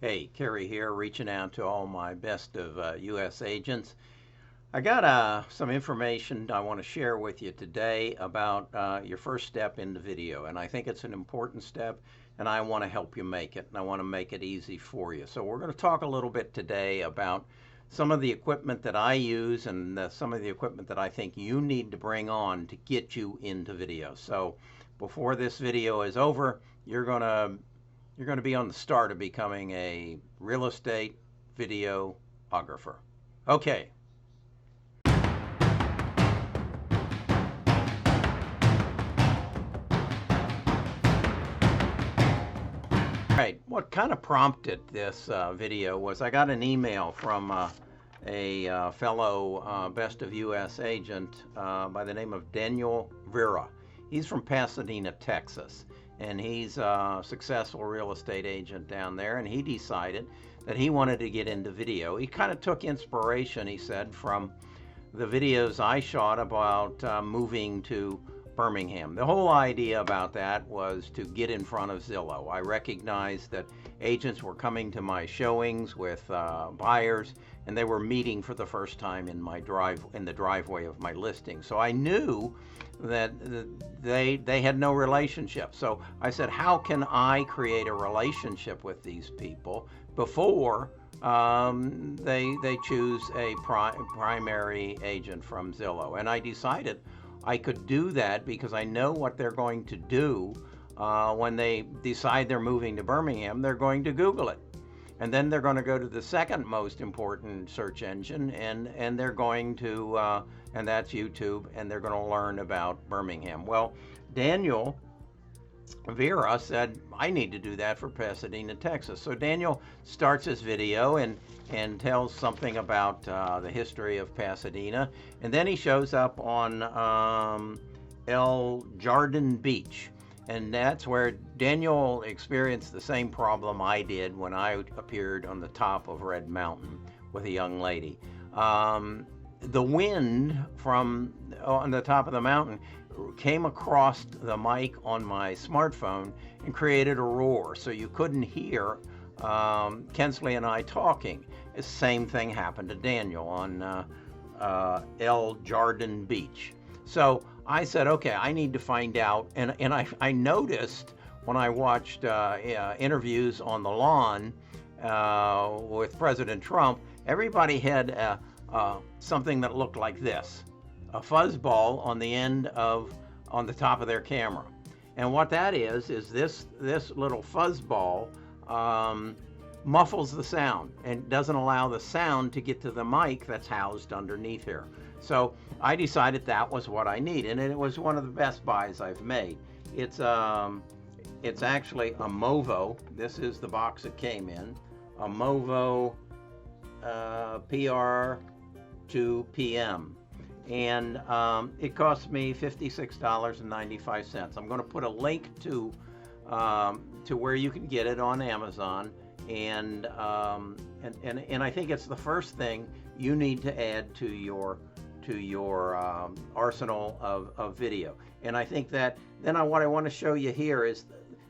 Hey, Kerry here, reaching out to all my best of U.S. agents. I got some information I want to share with you today about your first step into video, and I think it's an important step, and I want to help you make it, and I want to make it easy for you. So we're going to talk a little bit today about some of the equipment that I use and some of the equipment that I think you need to bring on to get you into video. So before this video is over, you're going to be on the start of becoming a real estate videographer. Okay. Right. What kind of prompted this video was I got an email from a fellow Best of U.S. agent by the name of Daniel Vera. He's from Pasadena, Texas, and he's a successful real estate agent down there, and he decided that he wanted to get into video. He kind of took inspiration, he said, from the videos I shot about moving to Birmingham. The whole idea about that was to get in front of Zillow. I recognized that agents were coming to my showings with buyers, and they were meeting for the first time in the driveway of my listing. So I knew that they had no relationship. So I said, how can I create a relationship with these people before they choose a primary agent from Zillow? And I decided I could do that because I know what they're going to do when they decide they're moving to Birmingham. They're going to Google it. And then they're going to go to the second most important search engine, and they're going to, and that's YouTube, and they're going to learn about Birmingham. Well, Daniel Vera said, I need to do that for Pasadena, Texas. So Daniel starts his video and tells something about the history of Pasadena. And then he shows up on El Jardín Beach. And that's where Daniel experienced the same problem I did when I appeared on the top of Red Mountain with a young lady. The wind from on the top of the mountain came across the mic on my smartphone and created a roar, so you couldn't hear Kensley and I talking. The same thing happened to Daniel on El Jardín Beach. So I said, okay, I need to find out. And I noticed when I watched interviews on the lawn with President Trump, everybody had something that looked like this, a fuzzball on the top of their camera. And what that is this little fuzzball muffles the sound and doesn't allow the sound to get to the mic that's housed underneath here. So I decided that was what I need, and it was one of the best buys I've made. It's actually a MOVO. This is the box it came in, a MOVO PR2PM, and it cost me $56.95. I'm going to put a link to where you can get it on Amazon, and I think it's the first thing you need to add to your arsenal of video. And I think that then what I want to show you here is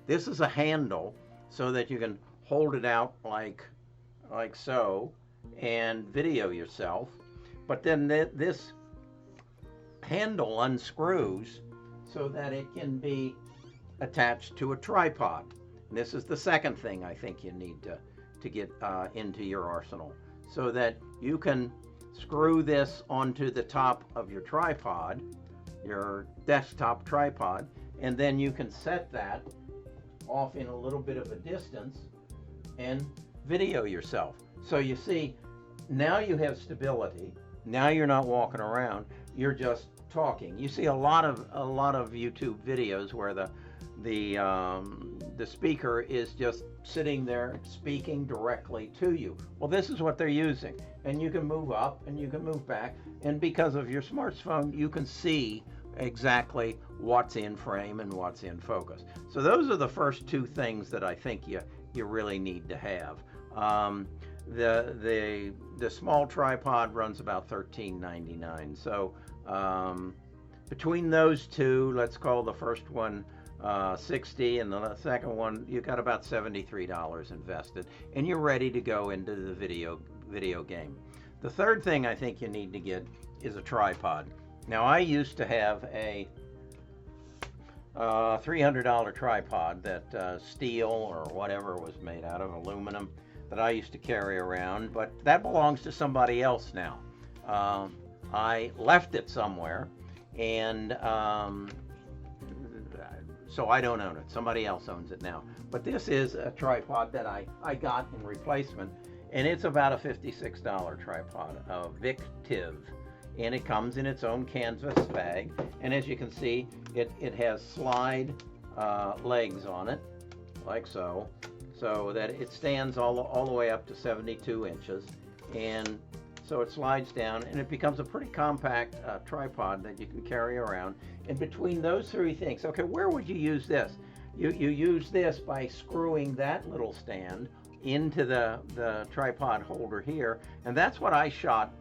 this is a handle so that you can hold it out like so and video yourself. But then this handle unscrews so that it can be attached to a tripod. And this is the second thing I think you need to get into your arsenal, so that you can screw this onto the top of your tripod, your desktop tripod, and then you can set that off in a little bit of a distance and video yourself. So you see, now you have stability. Now you're not walking around, you're just talking. You see a lot of YouTube videos where the speaker is just sitting there speaking directly to you. Well, this is what they're using, and you can move up and you can move back, and because of your smartphone you can see exactly what's in frame and what's in focus. So those are the first two things that I think you really need to have. The small tripod runs about $13.99. So between those two, let's call the first one $60, and the second one you got about $73 invested, and you're ready to go into the video game. The third thing I think you need to get is a tripod. Now, I used to have a $300 tripod that steel or whatever was made out of, aluminum, that I used to carry around, but that belongs to somebody else now. I left it somewhere, and so I don't own it. Somebody else owns it now. But this is a tripod that I got in replacement, and it's about a $56 tripod, a Victiv. And it comes in its own canvas bag, and as you can see, it has slide legs on it, like so that it stands all the way up to 72 inches, and so it slides down, and it becomes a pretty compact tripod that you can carry around. And between those three things, okay, where would you use this? You use this by screwing that little stand into the tripod holder here, and that's what I shot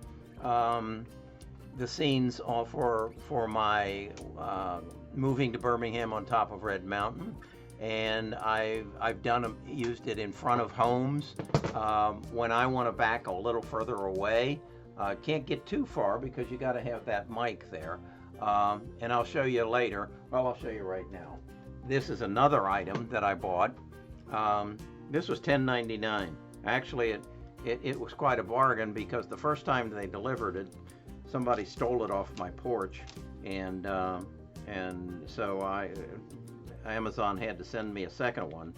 the scenes for my moving to Birmingham on top of Red Mountain, and I've used it in front of homes when I want to back a little further away. Can't get too far because you got to have that mic there, and I'll show you later. Well, I'll show you right now. This is another item that I bought. This was $10.99. Actually, it was quite a bargain because the first time they delivered it, somebody stole it off my porch, and so Amazon had to send me a second one.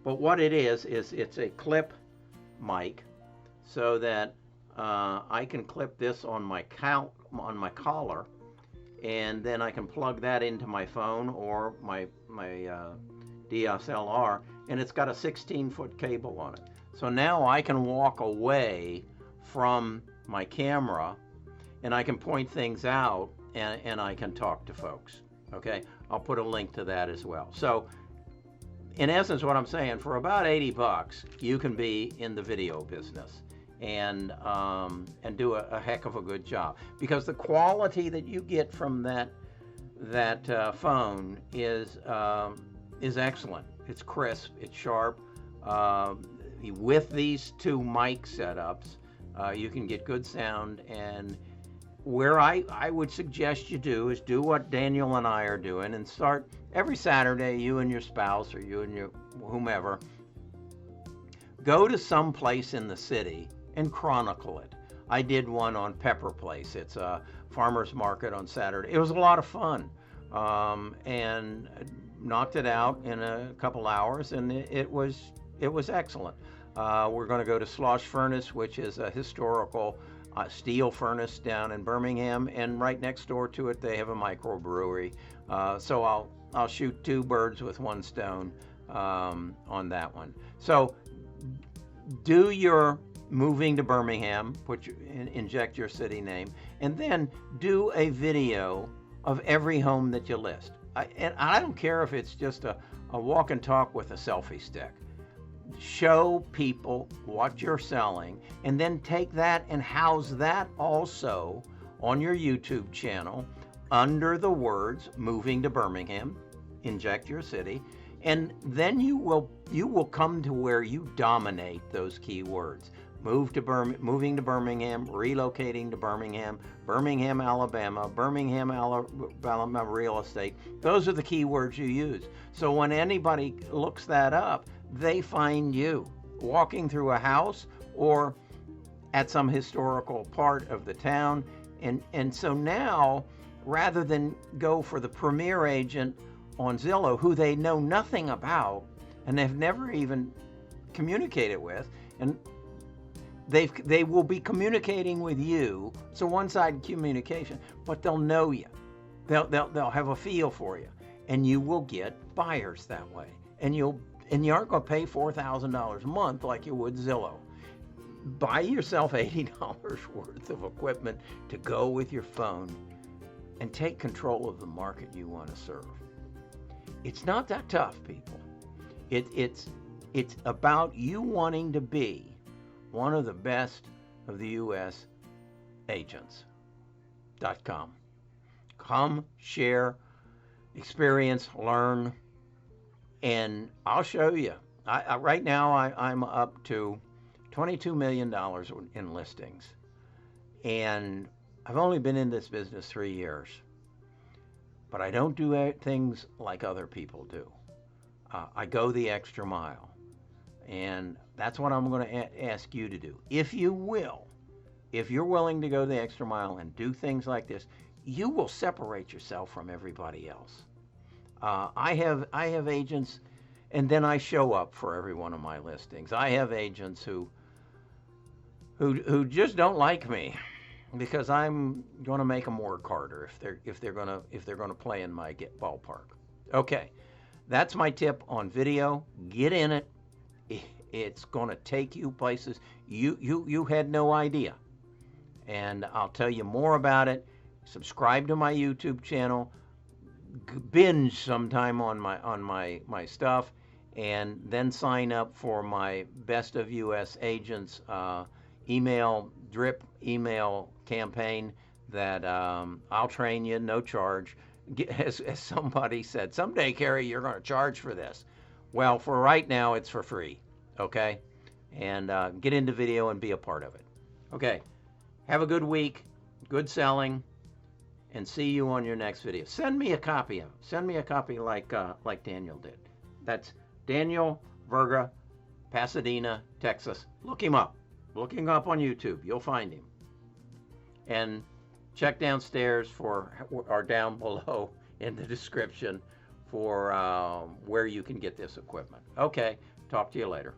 But what it is it's a clip mic, so that I can clip this on my collar, and then I can plug that into my phone or my DSLR, and it's got a 16-foot cable on it. So now I can walk away from my camera, and I can point things out, and I can talk to folks. Okay, I'll put a link to that as well. So in essence, what I'm saying, for about $80, you can be in the video business and do a heck of a good job, because the quality that you get from that phone is excellent. It's crisp, it's sharp. With these two mic setups, you can get good sound. And where I would suggest you do is do what Daniel and I are doing, and start every Saturday, you and your spouse or you and your whomever, go to some place in the city and chronicle it. I did one on Pepper Place. It's a farmer's market on Saturday. It was a lot of fun, and knocked it out in a couple hours, and it was excellent. We're going to go to Slosh Furnace, which is a historical steel furnace down in Birmingham, and right next door to it they have a microbrewery. So I'll shoot two birds with one stone on that one. So do your moving to Birmingham, inject your city name, and then do a video of every home that you list. And I don't care if it's just a walk and talk with a selfie stick. Show people what you're selling, and then take that and house that also on your YouTube channel under the words "Moving to Birmingham," inject your city, and then you will come to where you dominate those keywords. Moving to Birmingham, relocating to Birmingham, Birmingham, Alabama, Birmingham, Alabama real estate. Those are the keywords you use. So when anybody looks that up, they find you walking through a house or at some historical part of the town. And so now, rather than go for the premier agent on Zillow, who they know nothing about and have never even communicated with, and they will be communicating with you. It's a one-sided communication, but they'll know you. They'll have a feel for you, and you will get buyers that way. And you aren't going to pay $4,000 a month like you would Zillow. Buy yourself $80 worth of equipment to go with your phone, and take control of the market you want to serve. It's not that tough, people. It's about you wanting to be one of the best of the U.S. agents.com. Come, share, experience, learn, And I'll show you. Right now, I'm up to $22 million in listings. And I've only been in this business 3 years. But I don't do things like other people do. I go the extra mile. And that's what I'm going to ask you to do. If you will, if you're willing to go the extra mile and do things like this, you will separate yourself from everybody else. I have agents, and then I show up for every one of my listings. I have agents who just don't like me because I'm going to make them work harder if they're going to play in my ballpark. Okay, that's my tip on video. Get in it. It's going to take you places you had no idea. And I'll tell you more about it. Subscribe to my YouTube channel. Binge sometime on my stuff, and then sign up for my Best of US Agents drip email campaign that I'll train you, no charge. As somebody said, someday, Kerry, you're going to charge for this. Well, for right now, it's for free, okay? And get into video and be a part of it. Okay, have a good week, good selling, and see you on your next video. Send me a copy of it. Send me a copy like Daniel did. That's Daniel Verga, Pasadena, Texas. Look him up. Look him up on YouTube. You'll find him. And check downstairs or down below in the description for where you can get this equipment. Okay, talk to you later.